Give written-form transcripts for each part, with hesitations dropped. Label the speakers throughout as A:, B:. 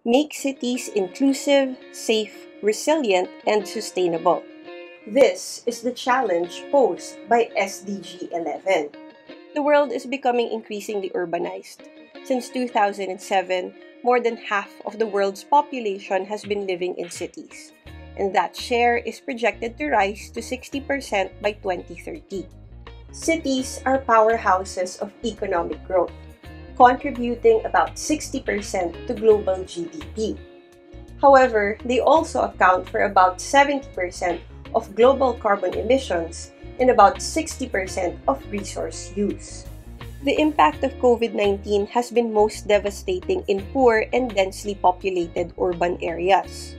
A: Make cities inclusive, safe, resilient, and sustainable. This is the challenge posed by SDG 11. The world is becoming increasingly urbanized. Since 2007, more than half of the world's population has been living in cities, and that share is projected to rise to 60% by 2030. Cities are powerhouses of economic growth, contributing about 60% to global GDP. However, they also account for about 70% of global carbon emissions and about 60% of resource use. The impact of COVID-19 has been most devastating in poor and densely populated urban areas.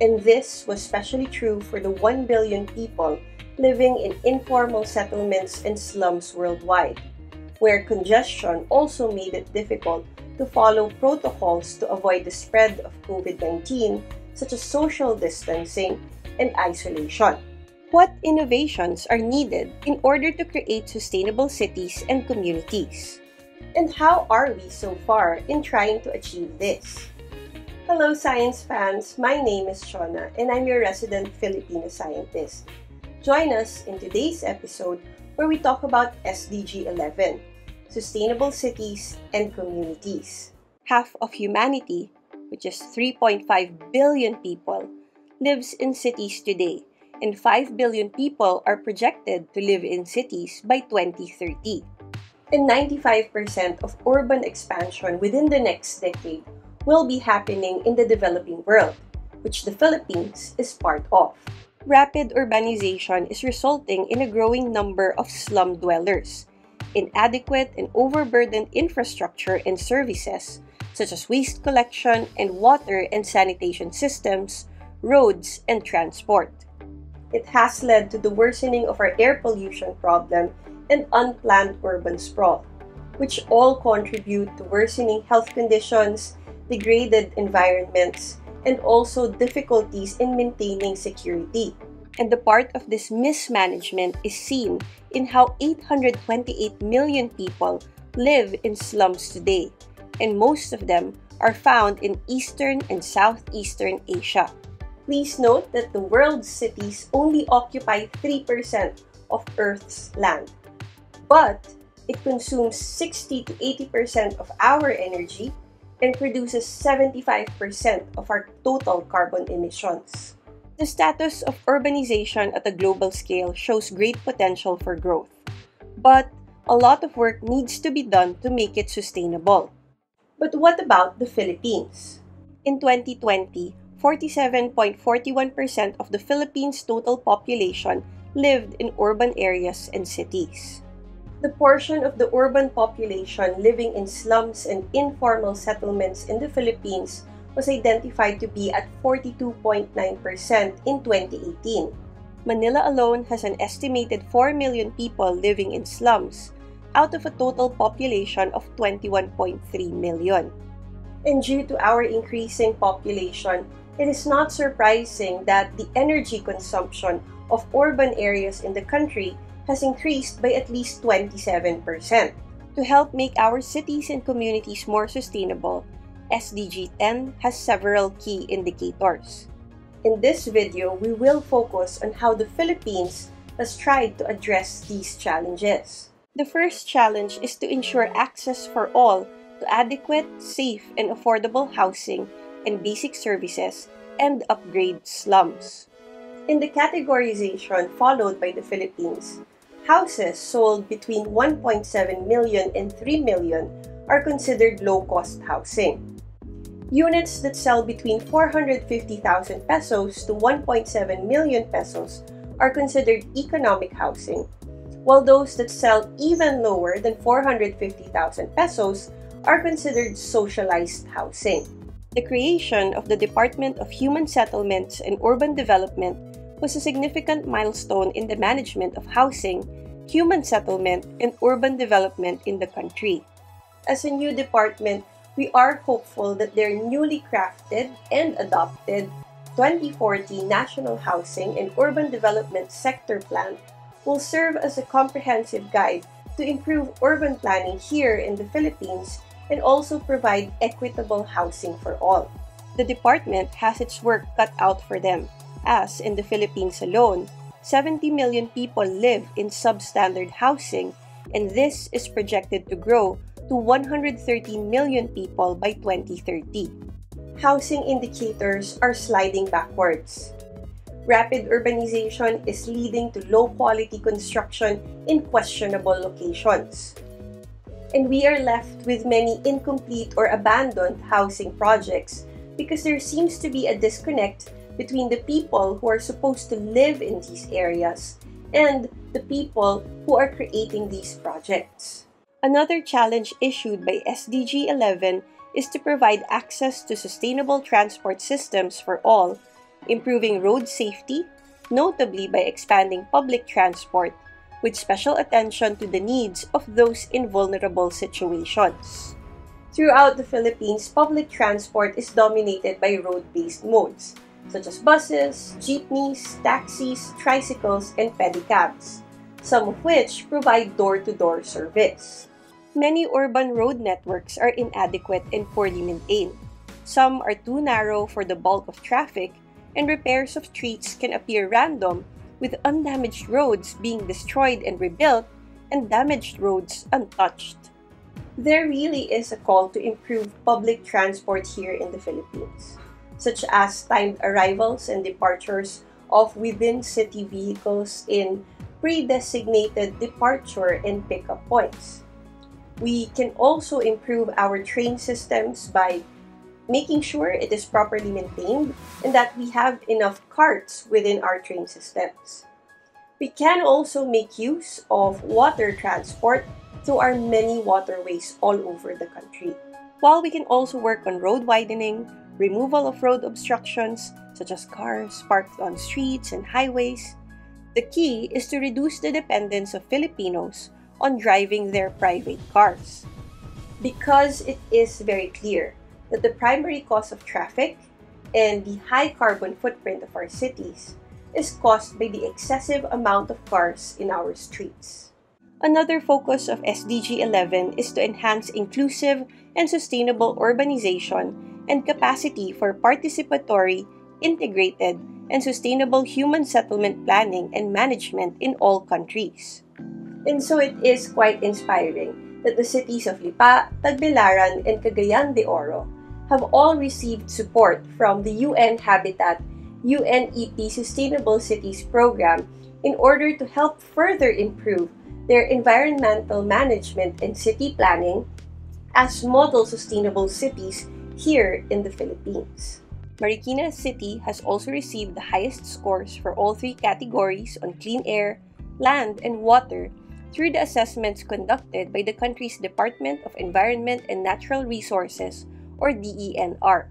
A: And this was especially true for the 1 billion people living in informal settlements and slums worldwide, where congestion also made it difficult to follow protocols to avoid the spread of COVID-19, such as social distancing and isolation. What innovations are needed in order to create sustainable cities and communities? And how are we so far in trying to achieve this? Hello science fans, my name is Shona and I'm your resident Filipino scientist. Join us in today's episode where we talk about SDG 11, Sustainable Cities and Communities. Half of humanity, which is 3.5 billion people, lives in cities today, and 5 billion people are projected to live in cities by 2030. And 95% of urban expansion within the next decade will be happening in the developing world, which the Philippines is part of. Rapid urbanization is resulting in a growing number of slum dwellers, inadequate and overburdened infrastructure and services, such as waste collection and water and sanitation systems, roads, and transport. It has led to the worsening of our air pollution problem and unplanned urban sprawl, which all contribute to worsening health conditions, degraded environments, and also difficulties in maintaining security. And the part of this mismanagement is seen in how 828 million people live in slums today, and most of them are found in Eastern and Southeastern Asia. Please note that the world's cities only occupy 3% of Earth's land, but it consumes 60 to 80% of our energy and produces 75% of our total carbon emissions. The status of urbanization at a global scale shows great potential for growth, but a lot of work needs to be done to make it sustainable. But what about the Philippines? In 2020, 47.41% of the Philippines' total population lived in urban areas and cities. The portion of the urban population living in slums and informal settlements in the Philippines was identified to be at 42.9% in 2018. Manila alone has an estimated 4 million people living in slums, out of a total population of 21.3 million. And due to our increasing population, it is not surprising that the energy consumption of urban areas in the country has increased by at least 27%. To help make our cities and communities more sustainable, SDG 10 has several key indicators. In this video, we will focus on how the Philippines has tried to address these challenges. The first challenge is to ensure access for all to adequate, safe, and affordable housing and basic services and upgrade slums. In the categorization followed by the Philippines, houses sold between 1.7 million and 3 million are considered low-cost housing. Units that sell between 450,000 pesos to 1.7 million pesos are considered economic housing, while those that sell even lower than 450,000 pesos are considered socialized housing. The creation of the Department of Human Settlements and Urban Development was a significant milestone in the management of housing, human settlement, and urban development in the country. As a new department, we are hopeful that their newly crafted and adopted 2040 National Housing and Urban Development Sector Plan will serve as a comprehensive guide to improve urban planning here in the Philippines and also provide equitable housing for all. The department has its work cut out for them, as in the Philippines alone, 70 million people live in substandard housing, and this is projected to grow to 113 million people by 2030. Housing indicators are sliding backwards. Rapid urbanization is leading to low-quality construction in questionable locations. And we are left with many incomplete or abandoned housing projects because there seems to be a disconnect between the people who are supposed to live in these areas and the people who are creating these projects. Another challenge issued by SDG 11 is to provide access to sustainable transport systems for all, improving road safety, notably by expanding public transport, with special attention to the needs of those in vulnerable situations. Throughout the Philippines, public transport is dominated by road-based modes, such as buses, jeepneys, taxis, tricycles, and pedicabs, some of which provide door-to-door service. Many urban road networks are inadequate and poorly maintained. Some are too narrow for the bulk of traffic, and repairs of streets can appear random, with undamaged roads being destroyed and rebuilt, and damaged roads untouched. There really is a call to improve public transport here in the Philippines, such as timed arrivals and departures of within-city vehicles in pre-designated departure and pickup points. We can also improve our train systems by making sure it is properly maintained and that we have enough carts within our train systems. We can also make use of water transport through our many waterways all over the country. While we can also work on road widening, removal of road obstructions, such as cars parked on streets and highways, the key is to reduce the dependence of Filipinos on driving their private cars. Because it is very clear that the primary cause of traffic and the high carbon footprint of our cities is caused by the excessive amount of cars in our streets. Another focus of SDG 11 is to enhance inclusive and sustainable urbanization and capacity for participatory, integrated, and sustainable human settlement planning and management in all countries. And so it is quite inspiring that the cities of Lipa, Tagbilaran, and Cagayan de Oro have all received support from the UN Habitat UNEP Sustainable Cities Program in order to help further improve their environmental management and city planning as model sustainable cities here in the Philippines. Marikina City has also received the highest scores for all three categories on clean air, land, and water through the assessments conducted by the country's Department of Environment and Natural Resources, or DENR.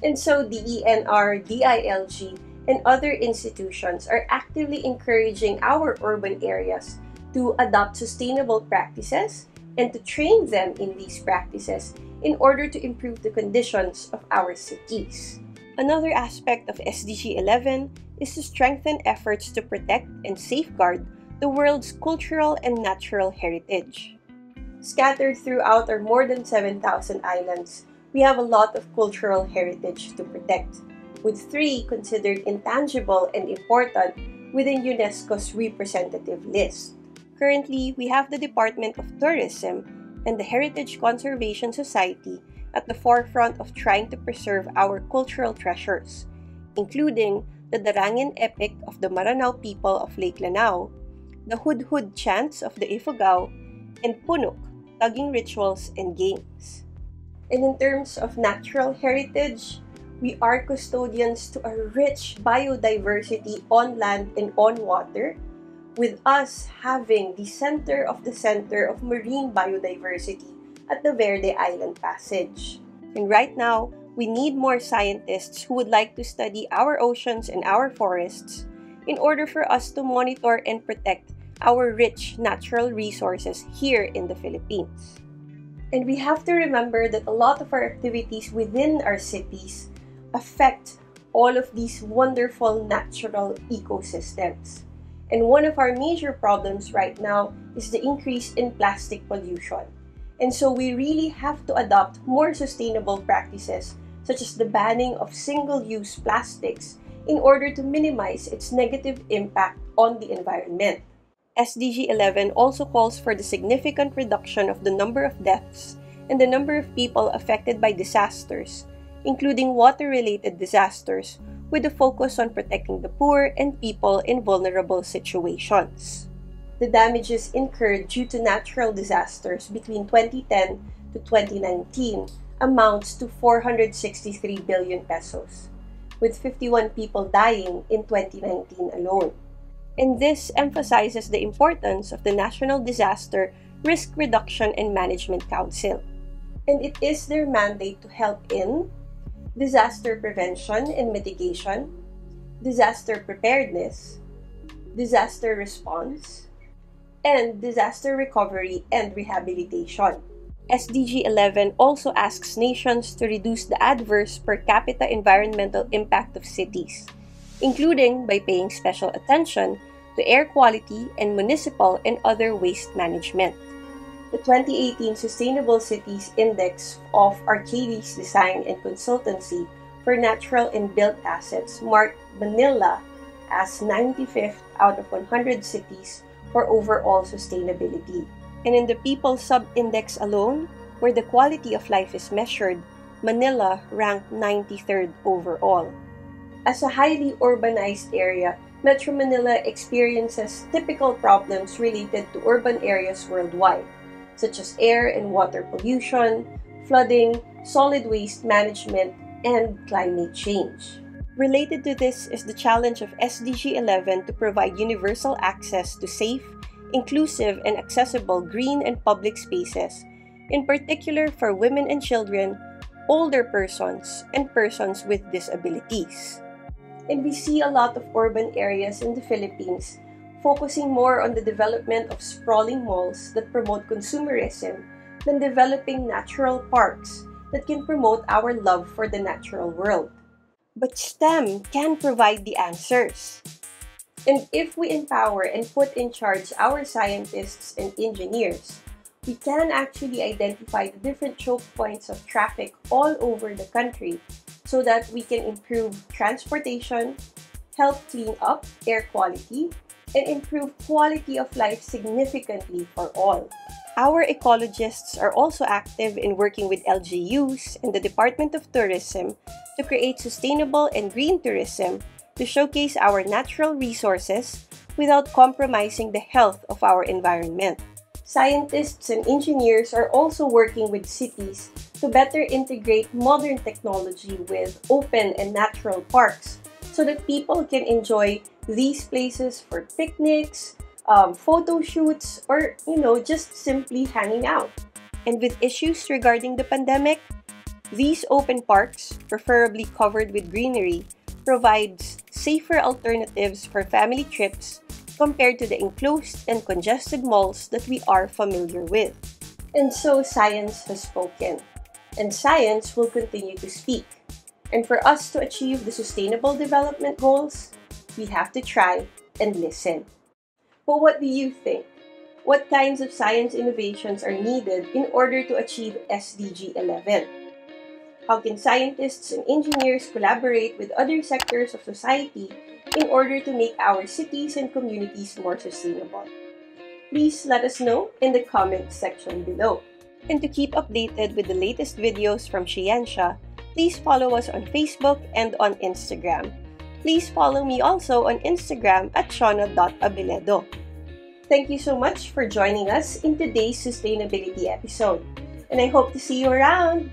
A: And so DENR, DILG, and other institutions are actively encouraging our urban areas to adopt sustainable practices and to train them in these practices in order to improve the conditions of our cities. Another aspect of SDG 11 is to strengthen efforts to protect and safeguard the world's cultural and natural heritage. Scattered throughout our more than 7,000 islands, we have a lot of cultural heritage to protect, with 3 considered intangible and important within UNESCO's representative list. Currently, we have the Department of Tourism and the Heritage Conservation Society at the forefront of trying to preserve our cultural treasures, including the Darangin epic of the Maranao people of Lake Lanao, the Hudhud chants of the Ifugao, and Punuk, tugging rituals and games. And in terms of natural heritage, we are custodians to a rich biodiversity on land and on water, with us having the center of marine biodiversity at the Verde Island Passage. And right now, we need more scientists who would like to study our oceans and our forests in order for us to monitor and protect our rich natural resources here in the Philippines. And we have to remember that a lot of our activities within our cities affect all of these wonderful natural ecosystems. And one of our major problems right now is the increase in plastic pollution. And so we really have to adopt more sustainable practices such as the banning of single-use plastics in order to minimize its negative impact on the environment. SDG 11 also calls for the significant reduction of the number of deaths and the number of people affected by disasters, including water-related disasters, with a focus on protecting the poor and people in vulnerable situations. The damages incurred due to natural disasters between 2010 to 2019 amounts to 463 billion pesos, with 51 people dying in 2019 alone. And this emphasizes the importance of the National Disaster Risk Reduction and Management Council. And it is their mandate to help in disaster prevention and mitigation, disaster preparedness, disaster response, and disaster recovery and rehabilitation. SDG 11 also asks nations to reduce the adverse per capita environmental impact of cities, including by paying special attention to air quality and municipal and other waste management. The 2018 Sustainable Cities Index of Arcadis Design and Consultancy for Natural and Built Assets marked Manila as 95th out of 100 cities for overall sustainability. And in the People Sub-Index alone, where the quality of life is measured, Manila ranked 93rd overall. As a highly urbanized area, Metro Manila experiences typical problems related to urban areas worldwide, such as air and water pollution, flooding, solid waste management, and climate change. Related to this is the challenge of SDG 11 to provide universal access to safe, inclusive, and accessible green and public spaces, in particular for women and children, older persons, and persons with disabilities. And we see a lot of urban areas in the Philippines focusing more on the development of sprawling malls that promote consumerism than developing natural parks that can promote our love for the natural world. But STEM can provide the answers. And if we empower and put in charge our scientists and engineers, we can actually identify the different choke points of traffic all over the country so that we can improve transportation, help clean up air quality, and improve quality of life significantly for all. Our ecologists are also active in working with LGUs and the Department of Tourism to create sustainable and green tourism to showcase our natural resources without compromising the health of our environment. Scientists and engineers are also working with cities to better integrate modern technology with open and natural parks so that people can enjoy these places for picnics, photo shoots, or, just simply hanging out. And with issues regarding the pandemic, these open parks, preferably covered with greenery, provides safer alternatives for family trips compared to the enclosed and congested malls that we are familiar with. And so science has spoken, and science will continue to speak. And for us to achieve the Sustainable Development Goals, we have to try and listen. But what do you think? What kinds of science innovations are needed in order to achieve SDG 11? How can scientists and engineers collaborate with other sectors of society in order to make our cities and communities more sustainable? Please let us know in the comment section below. And to keep updated with the latest videos from SHE-ensya, please follow us on Facebook and on Instagram. Please follow me also on Instagram at shona.abeledo. Thank you so much for joining us in today's sustainability episode, and I hope to see you around!